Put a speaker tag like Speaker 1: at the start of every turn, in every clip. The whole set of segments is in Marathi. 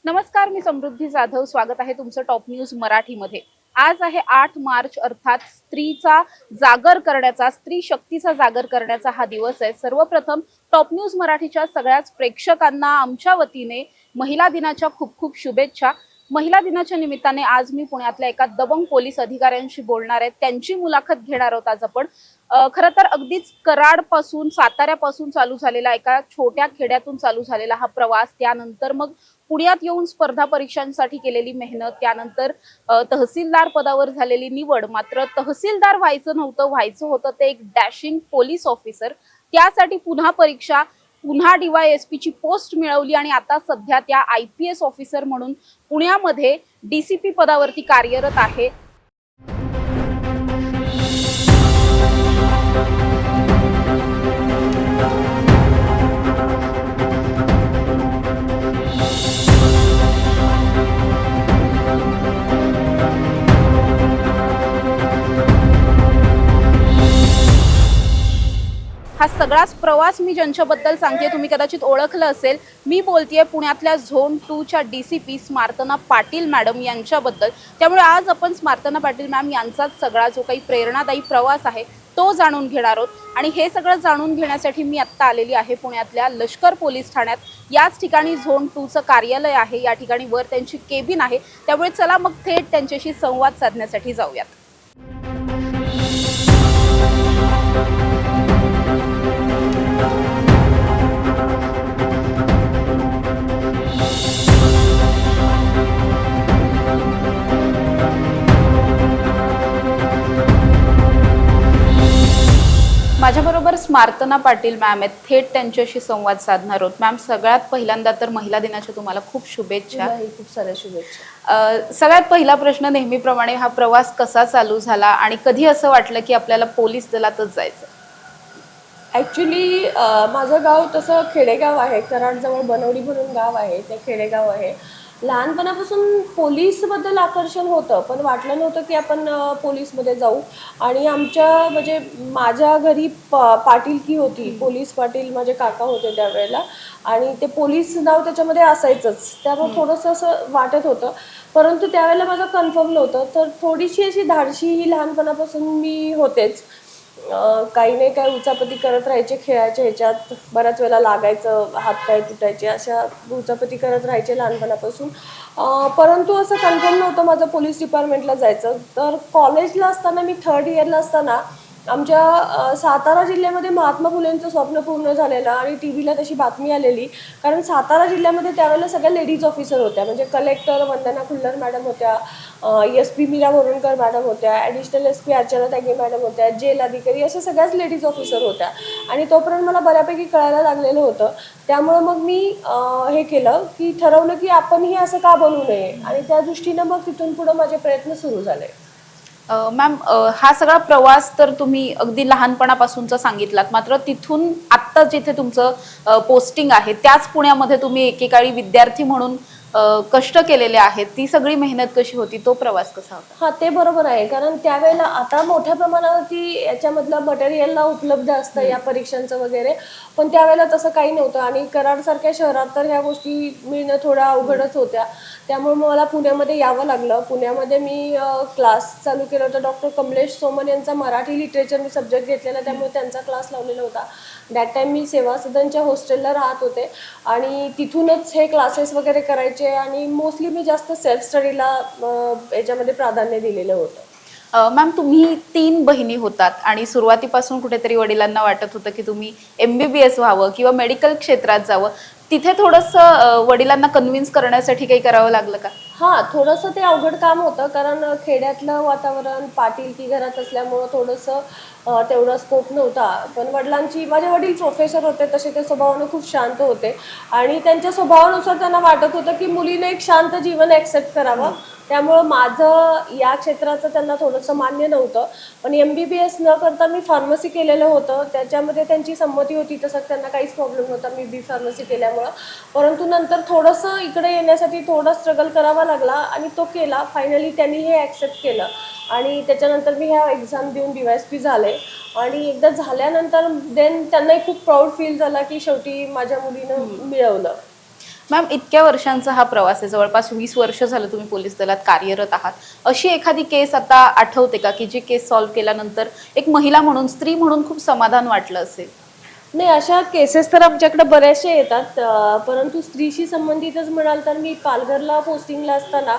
Speaker 1: नमस्कार, मी समृद्धी जाधव. स्वागत आहे तुमचं टॉप न्यूज मराठीमध्ये. आज आहे 8 मार्च, अर्थात स्त्रीचा जागर करण्याचा, स्त्री शक्तीचा जागर करण्याचा हा दिवस आहे. सर्वप्रथम टॉप न्यूज मराठीच्या सगळ्याच प्रेक्षकांना आमच्या वतीने महिला दिनाच्या खूप खूप शुभेच्छा. महिला दिनाच्या निमित्ताने आज मी पुण्यातल्या एका दबंग पोलीस अधिकाऱ्यांशी बोलणार आहे. त्यांची मुलाखत घेणार आहोत आज आपण. खरं तर अगदीच कराडपासून, साताऱ्यापासून चालू झालेला, एका छोट्या खेड्यातून चालू झालेला हा प्रवास, त्यानंतर मग पुण्यात येऊन स्पर्धा परीक्षांसाठी केलेली मेहनत, त्यानंतर तहसीलदार पदावर झालेली निवड. मात्र तहसीलदार व्हायचं नव्हतं, व्हायचं होतं ते एक डॅशिंग पोलीस ऑफिसर. त्यासाठी पुन्हा परीक्षा, पुन्हा DYSP ची पोस्ट मिळवली आणि आता सध्या त्या IPS ऑफिसर म्हणून पुण्यामध्ये DCP पदावरती कार्यरत आहे. हा सगळाच प्रवास मी ज्यांच्याबद्दल सांगते, तुम्ही कदाचित ओळखलं असेल. मी बोलतेय पुण्यातल्या झोन 2 च्या DCP स्मार्तना पाटील मॅडम यांच्याबद्दल. त्यामुळे आज आपण स्मार्तना पाटील मॅम यांचाच सगळा जो काही प्रेरणादायी प्रवास आहे तो जाणून घेणार आहोत. आणि हे सगळं जाणून घेण्यासाठी मी आत्ता आलेली आहे पुण्यातल्या लष्कर पोलीस ठाण्यात. याच ठिकाणी झोन 2 चं कार्यालय आहे. या ठिकाणी वर त्यांची केबिन आहे. त्यामुळे चला मग थेट त्यांच्याशी संवाद साधण्यासाठी जाऊयात. माझ्याबरोबर स्मार्तना पाटील मॅम आहेत. थेट त्यांच्याशी संवाद साधणार आहोत. मॅम, सगळ्यात पहिल्यांदा तर महिला दिनाच्या तुम्हाला खूप शुभेच्छा.
Speaker 2: खूप साऱ्या शुभेच्छा.
Speaker 1: सगळ्यात पहिला प्रश्न नेहमीप्रमाणे, हा प्रवास कसा चालू झाला आणि कधी असं वाटलं की आपल्याला पोलीस दलातच जायचं?
Speaker 2: ॲक्च्युली माझं गाव तसं खेडेगाव आहे. कराडजवळ बनवडी म्हणून गाव आहे, ते खेडेगाव आहे. लहानपणापासून पोलीसबद्दल आकर्षण होतं, पण वाटलं नव्हतं की आपण पोलीसमध्ये जाऊ. आणि आमच्या म्हणजे माझ्या घरी पाटीलकी होती, पोलीस पाटील माझे काका होते त्यावेळेला. आणि ते पोलीस नाव त्याच्यामध्ये असायचंच, त्यामुळे थोडंसं असं वाटत होतं. परंतु त्यावेळेला माझं कन्फर्म नव्हतं. तर थोडीशी अशी धाडशी ही लहानपणापासून मी होतेच. काही नाही काय उचापती करत राहायचे खेळाच्या ह्याच्यात. बऱ्याच वेळेला लागायचं, हातपाय तुटायचे, अशा उचापती करत राहायचे लहानपणापासून. परंतु असं कन्फर्म नव्हतं माझं पोलीस डिपार्टमेंटला जायचं. तर कॉलेजला असताना, मी 3rd इयरला असताना, आमच्या सातारा जिल्ह्यामध्ये महात्मा फुलेंचं स्वप्न पूर्ण झालेलं आणि TV ला तशी बातमी आलेली. कारण सातारा जिल्ह्यामध्ये त्यावेळेला सगळ्या लेडीज ऑफिसर होत्या. म्हणजे कलेक्टर वंदना खुल्लर मॅडम होत्या, SP मीरा बोरनकर मॅडम होत्या, ॲडिशनल SP अर्चना तांगे मॅडम होत्या, जेल अधिकारी, अशा सगळ्याच लेडीज ऑफिसर होत्या. आणि तोपर्यंत मला बऱ्यापैकी कळायला लागलेलं होतं. त्यामुळं मग मी हे केलं की ठरवलं की आपणही असं का बनवू नये. आणि त्या दृष्टीनं मग तिथून पुढं माझे प्रयत्न सुरू झाले.
Speaker 1: मॅम, हा सगळा प्रवास तर तुम्ही अगदी लहानपणापासूनचा सांगितलात. मात्र तिथून आत्ता जिथे तुमचं पोस्टिंग आहे त्याच पुण्यामध्ये तुम्ही एकेकाळी विद्यार्थी म्हणून कष्ट केलेले आहेत. ती सगळी मेहनत कशी होती, तो प्रवास कसा होता?
Speaker 2: हां, ते बरोबर आहे. कारण त्यावेळेला आता मोठ्या प्रमाणावरती याच्यामधलं मटेरियलला उपलब्ध असतं या परीक्षांचं वगैरे, पण त्यावेळेला तसं काही नव्हतं. आणि कराडसारख्या शहरात तर ह्या गोष्टी मिळणं थोड्या अवघडच होत्या. त्यामुळे मला पुण्यामध्ये यावं लागलं. पुण्यामध्ये मी क्लास चालू केला होता. डॉक्टर कमलेश सोमन यांचा मराठी लिटरेचर मी सब्जेक्ट घेतलेला, त्यामुळे त्यांचा क्लास लावलेला होता. दॅट टाईम मी सेवा सदनच्या हॉस्टेलला राहत होते आणि तिथूनच हे क्लासेस वगैरे करायचे. आणि मोस्टली मी जास्त सेल्फ स्टडीला याच्यामध्ये प्राधान्य दिलेलं होतं.
Speaker 1: मॅम, तुम्ही 3 बहिणी होतात आणि सुरुवातीपासून कुठेतरी वडिलांना वाटत होतं की तुम्ही MBBS व्हावं किंवा मेडिकल क्षेत्रात जावं. तिथे थोडंसं वडिलांना कन्व्हिन्स करण्यासाठी काही करावं लागलं का?
Speaker 2: हां, थोडंसं ते अवघड काम होतं. कारण खेड्यातलं वातावरण, पाटीलकी घरात असल्यामुळं थोडंसं तेवढा स्कोप नव्हता. पण माझे वडील प्रोफेसर होते, तसे ते स्वभावानं खूप शांत होते. आणि त्यांच्या स्वभावानुसार त्यांना वाटत होतं की मुलीने एक शांत जीवन ॲक्सेप्ट करावं. त्यामुळं माझं या क्षेत्राचं त्यांना थोडंसं मान्य नव्हतं. पण MBBS न करता मी फार्मसी केलेलं होतं. त्याच्यामध्ये त्यांची संमती होती. तसं त्यांना काहीच प्रॉब्लेम नव्हता मी फार्मसी केल्यामुळं. परंतु नंतर थोडंसं इकडे येण्यासाठी थोडा स्ट्रगल करावा लागला आणि तो केला. फायनली त्यांनी हे ॲक्सेप्ट केलं. आणि त्याच्यानंतर मी ह्या एक्झाम देऊन DYSP झाले. आणि एकदा झाल्यानंतर देन त्यांनाही खूप प्राऊड फील झाला की शेवटी माझ्या मुलीनं मिळवलं.
Speaker 1: मॅम, इतक्या वर्षांचा हा प्रवास आहे, जवळपास 20 वर्ष झालं तुम्ही पोलीस दलात कार्यरत आहात. अशी एखादी केस आता आठवते का, की जी केस सॉल्व्ह केल्यानंतर एक महिला म्हणून, स्त्री म्हणून खूप समाधान वाटलं असेल?
Speaker 2: नाही, अशा केसेस तर आमच्याकडे बऱ्याचशा येतात, परंतु स्त्रीशी संबंधितच म्हणाल तर मी पालघरला पोस्टिंगला असताना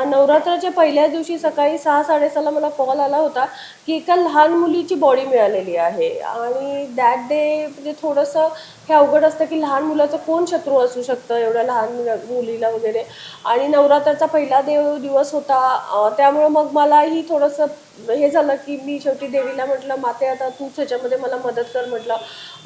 Speaker 2: नवरात्राच्या पहिल्या दिवशी सकाळी 6-6:30ला मला कॉल आला होता की एका लहान मुलीची बॉडी मिळालेली आहे. आणि दॅट डे म्हणजे थोडंसं हे अवघड असतं की लहान मुलाचं कोण शत्रू असू शकतं एवढ्या लहान मुलीला वगैरे. आणि नवरात्राचा पहिला दिवस होता, त्यामुळं मग मलाही थोडंसं हे झालं की मी शेवटी देवीला म्हटलं, माते आता तूच ह्याच्यामध्ये मला मदत कर म्हटलं.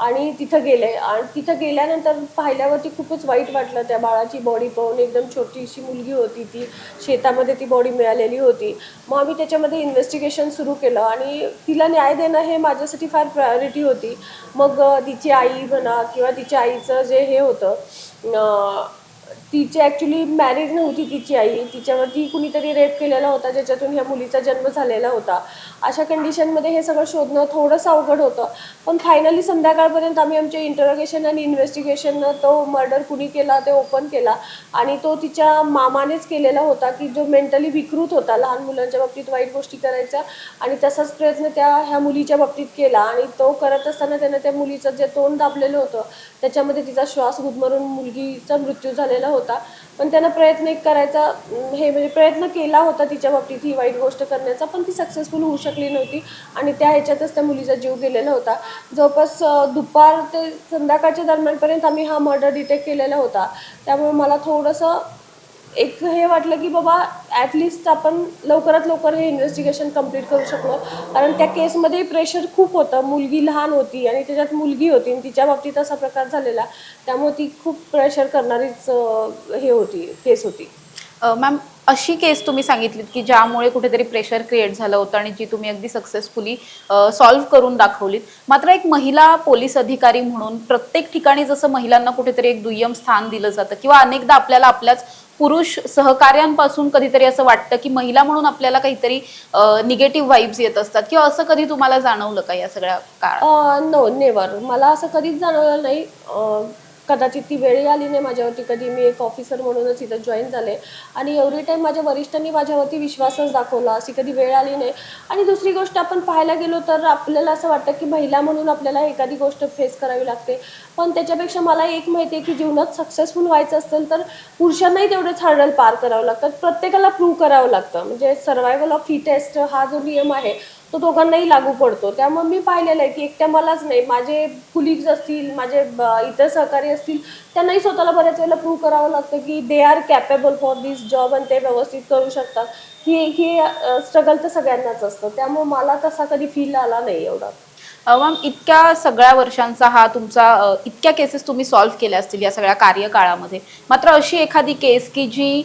Speaker 2: आणि तिथं गेले आणि तिथं गेल्यानंतर पाहिल्यावरती खूपच वाईट वाटलं. त्या बाळाची बॉडी पाहून, एकदम छोटीशी मुलगी होती ती, शेतामध्ये ती बॉडी मिळालेली होती. मग आम्ही त्याच्यामध्ये इन्व्हेस्टिगेशन सुरू केलं आणि तिला न्याय देणं हे माझ्यासाठी फार प्रायोरिटी होती. मग तिची आई म्हणा किंवा तिच्या आईचं जे हे होतं, तिची ॲक्च्युली मॅरिड नव्हती तिची आई, तिच्यावरती कुणीतरी रेप केलेला होता ज्याच्यातून ह्या मुलीचा जन्म झालेला होता. अशा कंडिशनमध्ये हे सगळं शोधणं थोडंसं अवघड होतं. पण फायनली संध्याकाळपर्यंत आम्ही आमचे इंटरोगेशन आणि इन्व्हेस्टिगेशननं तो मर्डर कुणी केला ते ओपन केला. आणि तो तिच्या मामानेच केलेला होता, की जो मेंटली विकृत होता, लहान मुलांच्या बाबतीत वाईट गोष्टी करायचा. आणि तसाच प्रयत्न ह्या मुलीच्या बाबतीत केला. आणि तो करत असताना त्यानं त्या मुलीचं जे तोंड दाबलेलं होतं त्याच्यामध्ये तिचा श्वास गुदमरून मुलगीचा मृत्यू झालेला होता. पण त्यानं प्रयत्न एक करायचा, हे म्हणजे प्रयत्न केला होता तिच्या बाबतीत ही वाईट गोष्ट करण्याचा, पण ती सक्सेसफुल होऊ शकली नव्हती. आणि त्या ह्याच्यातच त्या मुलीचा जीव गेलेला होता. जवळपास दुपार ते संध्याकाळच्या दरम्यानपर्यंत आम्ही हा मर्डर डिटेक्ट केलेला होता. त्यामुळे मला थोडंसं एक हे वाटलं की बाबा ॲटलिस्ट आपण लवकरात लवकर हे इन्व्हेस्टिगेशन कंप्लीट करू शकलो. कारण त्या केसमध्ये प्रेशर खूप होतं. मुलगी लहान होती आणि त्याच्यात मुलगी होती आणि तिच्या बाबतीत असा प्रकार झालेला. त्यामुळे ती खूप प्रेशर करणारीच हे होती, केस होती.
Speaker 1: मॅम, अशी केस तुम्ही सांगितलीत की ज्यामुळे कुठेतरी प्रेशर क्रिएट झालं होतं आणि जी तुम्ही अगदी सक्सेसफुली सॉल्व्ह करून दाखवलीत. मात्र एक महिला पोलीस अधिकारी म्हणून प्रत्येक ठिकाणी जसं महिलांना कुठेतरी एक दुय्यम स्थान दिलं जातं, किंवा अनेकदा आपल्याला आपल्याच पुरुष सहकार्यांपासून कधीतरी असं वाटतं की महिला म्हणून आपल्याला काहीतरी निगेटिव्ह वाईब्स येत असतात, किंवा असं कधी तुम्हाला जाणवलं का या सगळ्या काळात?
Speaker 2: No, never. मला असं कधीच जाणवलं नाही. कदाचित ती वेळही आली नाही माझ्यावरती कधी. मी एक ऑफिसर म्हणूनच इथं जॉईन झाले आणि एव्हरी टाईम माझ्या वरिष्ठांनी माझ्यावरती विश्वासच दाखवला. अशी कधी वेळ आली नाही. आणि दुसरी गोष्ट, आपण पाहायला गेलो तर आपल्याला असं वाटतं की महिला म्हणून आपल्याला एखादी गोष्ट फेस करावी लागते. पण त्याच्यापेक्षा मला एक माहिती आहे की जीवनात सक्सेसफुल व्हायचं असेल तर पुरुषांनाही तेवढेच हर्डल पार करावं लागतात. प्रत्येकाला प्रूव्ह करावं लागतं. म्हणजे सर्वायवल ऑफ फिटेस्ट हा जो नियम आहे तो दोघांनाही लागू पडतो. त्यामुळे मी पाहिलेलं आहे की एकट्या मलाच नाही, माझे कुलिग्स असतील, माझे इतर सहकारी असतील, त्यांनाही स्वतःला बऱ्याच वेळेला प्रूव्ह करावं लागतं की they are capable for this job आणि ते व्यवस्थित करू शकतात. ही स्ट्रगल तर सगळ्यांनाच असतं. त्यामुळे मला तसा कधी फील आला नाही एवढा.
Speaker 1: मॅम, इतक्या सगळ्या वर्षांचा हा तुमचा इतक्या केसेस तुम्ही सॉल्व्ह केल्या असतील या सगळ्या कार्यकाळामध्ये, मात्र अशी एखादी केस की जी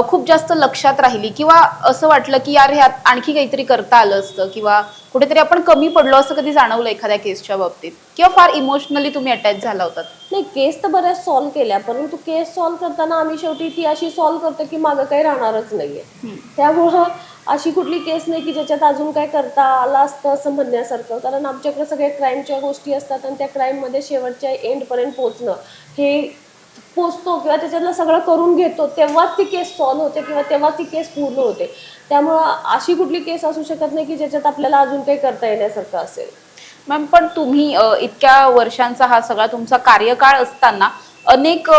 Speaker 1: खूप जास्त लक्षात राहिली, किंवा असं वाटलं की यार ह्यात आणखी काहीतरी करता आलं असतं, किंवा कुठेतरी आपण कमी पडलो, असं कधी जाणवलं एखाद्या केसच्या बाबतीत, किंवा फार इमोशनली तुम्ही अटॅच झाला होतात?
Speaker 2: नाही, केस तर बऱ्याच सॉल्व्ह केल्या, परंतु केस सॉल्व्ह करताना आम्ही शेवटी ती अशी सॉल्व्ह करतो की मागं काही राहणारच नाहीये. त्यामुळं अशी कुठली केस नाही की ज्याच्यात अजून काय करता आलं असतं असं म्हणण्यासारखं. कारण आमच्याकडे सगळे क्राईमच्या गोष्टी असतात आणि त्या क्राईममध्ये शेवटच्या एंडपर्यंत पोचणं हे पोचतो किंवा त्याच्यातलं सगळं करून घेतो तेव्हाच ती केस सॉल्व्ह होते किंवा तेव्हाच ती केस पूर्ण होते. त्यामुळं अशी कुठली केस असू शकत नाही की ज्याच्यात आपल्याला अजून काही करता येण्यासारखं असेल.
Speaker 1: मॅम, पण तुम्ही इतक्या वर्षांचा हा सगळा तुमचा कार्यकाळ असताना अनेक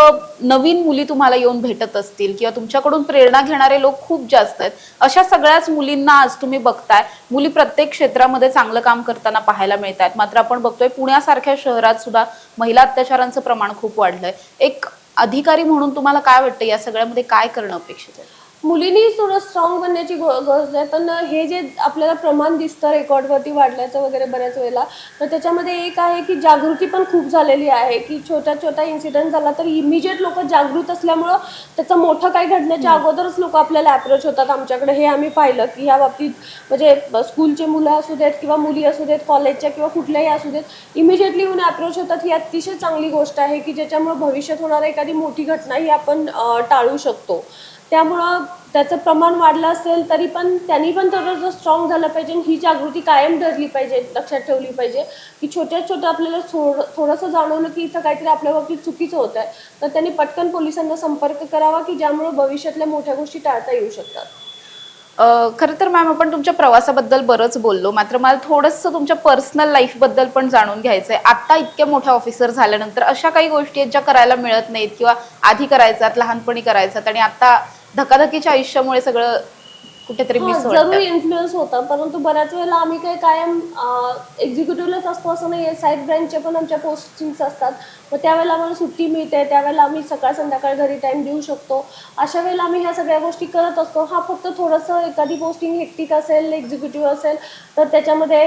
Speaker 1: नवीन मुली तुम्हाला येऊन भेटत असतील, किंवा तुमच्याकडून प्रेरणा घेणारे लोक खूप जास्त आहेत. अशा सगळ्याच मुलींना आज तुम्ही बघताय, मुली प्रत्येक क्षेत्रामध्ये चांगलं काम करताना पाहायला मिळत आहेत. मात्र आपण बघतोय पुण्यासारख्या शहरात सुद्धा महिला अत्याचारांचं प्रमाण खूप वाढलंय. एक अधिकारी म्हणून तुम्हाला काय वाटतं, या सगळ्यामध्ये काय करणं अपेक्षित आहे?
Speaker 2: मुलींनी थोडं स्ट्रॉंग बनण्याची गरज आहे. पण हे जे आपल्याला प्रमाण दिसतं रेकॉर्डवरती वाढल्याचं वगैरे बऱ्याच वेळेला, तर त्याच्यामध्ये एक आहे की जागृती पण खूप झालेली आहे की छोटा इन्सिडेंट झाला तर इमिजिएट लोक जागृत असल्यामुळं त्याचं मोठं काही घडण्याच्या अगोदरच लोक आपल्याला अप्रोच होतात आमच्याकडे. हे आम्ही पाहिलं की ह्या बाबतीत म्हणजे स्कूलचे मुलं असू देत किंवा मुली असू देत, कॉलेजच्या किंवा कुठल्याही असू देत, इमिजिएटली येऊन अप्रोच होतात. ही अतिशय चांगली गोष्ट आहे की ज्याच्यामुळे भविष्यात होणारी एखादी मोठी घटना ही आपण टाळू शकतो. त्यामुळं त्याचं प्रमाण वाढलं असेल तरी पण त्यांनी पण थोडंसं स्ट्रॉंग झालं पाहिजे आणि ही जागृती कायम धरली पाहिजे, लक्षात ठेवली पाहिजे की छोट्या छोट्या आपल्याला थोडंसं जाणवलं की इथं काहीतरी आपल्या बाबतीत चुकीचं होत आहे तर त्यांनी पटकन पोलिसांना संपर्क करावा की ज्यामुळे भविष्यातल्या मोठ्या गोष्टी टाळता येऊ शकतात.
Speaker 1: खरं तर मॅम आपण तुमच्या प्रवासाबद्दल बरंच बोललो, मात्र मला थोडंसं तुमच्या पर्सनल लाईफबद्दल पण जाणून घ्यायचंय. आता इतक्या मोठ्या ऑफिसर झाल्यानंतर अशा काही गोष्टी आहेत ज्या करायला मिळत नाहीत किंवा आधी करायच्यात, लहानपणी करायच्यात आणि आता धकाधकीच्या आयुष्यामुळे सगळं कुठेतरी
Speaker 2: हां,
Speaker 1: मिस
Speaker 2: जरूर
Speaker 1: वाटतं.
Speaker 2: इन्फ्लुअन्स होता. परंतु बऱ्याच वेळेला आम्ही काही कायम एक्झिक्युटिव्हलाच असतो असं नाही आहे. साईड ब्रँचचे पण आमच्या पोस्टिंग्स असतात. मग त्यावेळेला आम्हाला सुट्टी मिळते. त्यावेळेला आम्ही सकाळ-संध्याकाळ घरी टाईम देऊ शकतो. अशा वेळेला आम्ही ह्या सगळ्या गोष्टी करत असतो. हां, फक्त थोडंसं एखादी पोस्टिंग हेक्टिक असेल, एक्झिक्युटिव्ह असेल, तर त्याच्यामध्ये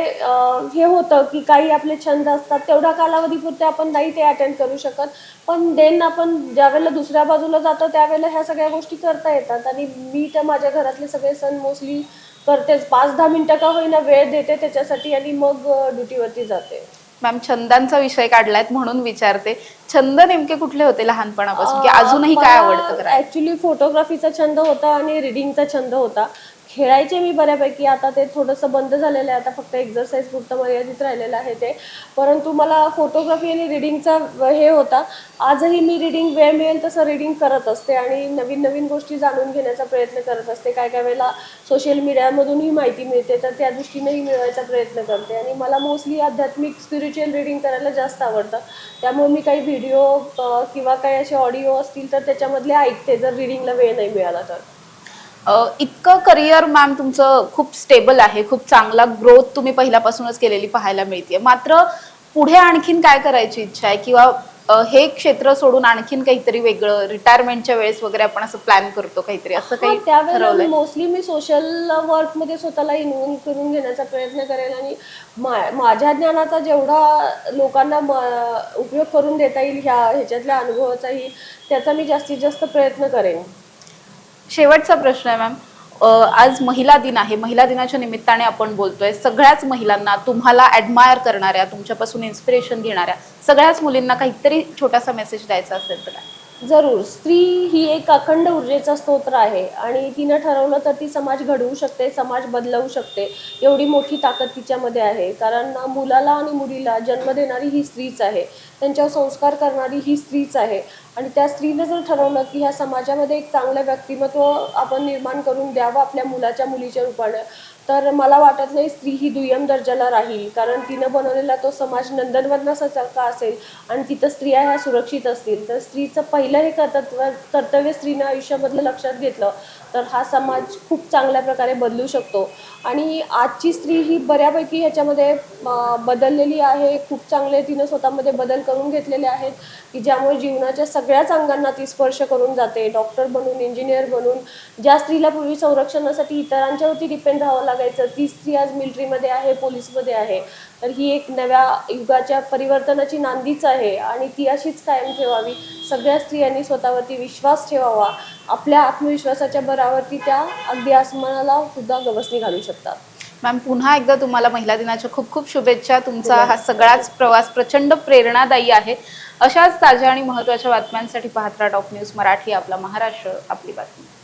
Speaker 2: हे होतं की काही आपले छंद असतात. तेवढ्या कालावधीपुरते आपण नाही ते अटेंड करू शकत. पण देन आपण ज्यावेळेला दुसऱ्या बाजूला जातो त्यावेळेला ह्या सगळ्या गोष्टी करता येतात आणि मी तर माझ्या घरातले सगळे सण मोस्टली करतेच. 5-10 मिनिटं का होईना वेळ देते त्याच्यासाठी आणि मग ड्युटीवरती जाते.
Speaker 1: मॅम, छंदांचा विषय काढलायत म्हणून विचारते. छंद नेमके कुठले होते लहानपणापासून की अजूनही काय आवडतं
Speaker 2: मला
Speaker 1: करायला?
Speaker 2: ॲक्च्युली फोटोग्राफीचा छंद होता आणि रीडिंगचा छंद होता. खेळायचे मी बऱ्यापैकी, आता ते थोडंसं बंद झालेलं आहे. आता फक्त एक्झरसाईज पुरतं मर्यादित राहिलेलं आहे ते. परंतु मला फोटोग्राफी आणि रीडिंगचा हे होता. आजही मी रीडिंग वेळ मिळेल तसं रीडिंग करत असते आणि नवीन-नवीन गोष्टी जाणून घेण्याचा प्रयत्न करत असते. काही-काही वेळेला सोशल मीडियामधूनही माहिती मिळते, तर त्या दृष्टीनेही मिळवायचा प्रयत्न करते आणि मला मोस्टली आध्यात्मिक स्पिरिच्युअल रीडिंग करायला जास्त आवडतं. त्यामुळे मी काही व्हिडिओ किंवा काही असे ऑडिओ असतील तर त्याच्यामधले ऐकते, जर रीडिंगला वेळ नाही मिळाला तर.
Speaker 1: इतकं करिअर मॅम तुमचं खूप स्टेबल आहे, खूप चांगला ग्रोथ तुम्ही पहिल्यापासूनच केलेली पाहायला मिळते. मात्र पुढे आणखीन काय करायची इच्छा आहे किंवा हे क्षेत्र सोडून आणखीन काहीतरी वेगळं रिटायरमेंटच्या वेळेस वगैरे आपण असं प्लान करतो काहीतरी, असं
Speaker 2: हां,
Speaker 1: काही
Speaker 2: त्यावेळेला
Speaker 1: ठरवलंय?
Speaker 2: मोस्टली मी सोशल वर्कमध्ये स्वतःला इन्व्हॉल्व करून घेण्याचा प्रयत्न करेन आणि माझ्या ज्ञानाचा जेवढा लोकांना उपयोग करून देता येईल ह्याच्यातल्या अनुभवाचाही, त्याचा मी जास्तीत जास्त प्रयत्न करेन.
Speaker 1: शेवटचा प्रश्न आहे मॅम. आज महिला दिन आहे. महिला दिनाच्या निमित्ताने आपण बोलतोय. सगळ्याच महिलांना, तुम्हाला ॲडमायर करणाऱ्या, तुमच्यापासून इन्स्पिरेशन घेणाऱ्या सगळ्याच मुलींना काहीतरी छोटासा मेसेज द्यायचा असेल तर काय?
Speaker 2: जरूर. स्त्री ही एक अखंड ऊर्जेचा स्तोत्र आहे आणि तिनं ठरवलं तर ती समाज घडवू शकते, समाज बदलवू शकते. एवढी मोठी ताकद तिच्यामध्ये आहे. कारण मुलाला आणि मुलीला जन्म देणारी ही स्त्रीच आहे. त्यांच्यावर संस्कार करणारी ही स्त्रीच आहे आणि त्या स्त्रीनं जर ठरवलं की ह्या समाजामध्ये एक चांगलं व्यक्तिमत्व आपण निर्माण करून द्यावं आपल्या मुलाच्या, मुलीच्या रूपानं, तर मला वाटत नाही स्त्री ही दुय्यम दर्जाला राहील. कारण तिनं बनवलेला तो समाज नंदनवनासारखा असेल आणि तिथं स्त्रिया ह्या सुरक्षित असतील. तर स्त्रीचं पहिलं हे कर्तव्य स्त्रीनं आयुष्यामधलं लक्षात घेतलं तर हा समाज खूप चांगल्या प्रकारे बदलू शकतो. आणि आजची स्त्री ही बऱ्यापैकी ह्याच्यामध्ये बदललेली आहे. खूप चांगले तिनं स्वतःमध्ये बदल करून घेतलेले आहेत की ज्यामुळे जीवनाच्या सगळ्याच अंगांना ती स्पर्श करून जाते. डॉक्टर बनून, इंजिनियर बनून, ज्या स्त्रीला पूर्वी संरक्षणासाठी इतरांच्यावरती डिपेंड राहावं लागायचं, ती स्त्री आज मिलिटरीमध्ये आहे, पोलीसमध्ये आहे. तर ही एक नव्या युगाच्या परिवर्तनाची नांदीच आहे आणि ती अशीच कायम ठेवावी. सगळ्या स्त्रियांनी स्वतःवरती विश्वास ठेवावा. आपल्या आत्मविश्वासाच्या बळावरती त्या अगदी आसमानाला सुद्धा गवसणी घालू शकतात.
Speaker 1: मॅम, पुन्हा एकदा तुम्हाला महिला दिनाच्या खूप खूप शुभेच्छा. तुमचा हा सगळाच प्रवास प्रचंड प्रेरणादायी आहे. अशाच ताज्या आणि महत्त्वाच्या बातम्यांसाठी पाहत राहा टॉप न्यूज मराठी. आपला महाराष्ट्र, आपली बातमी.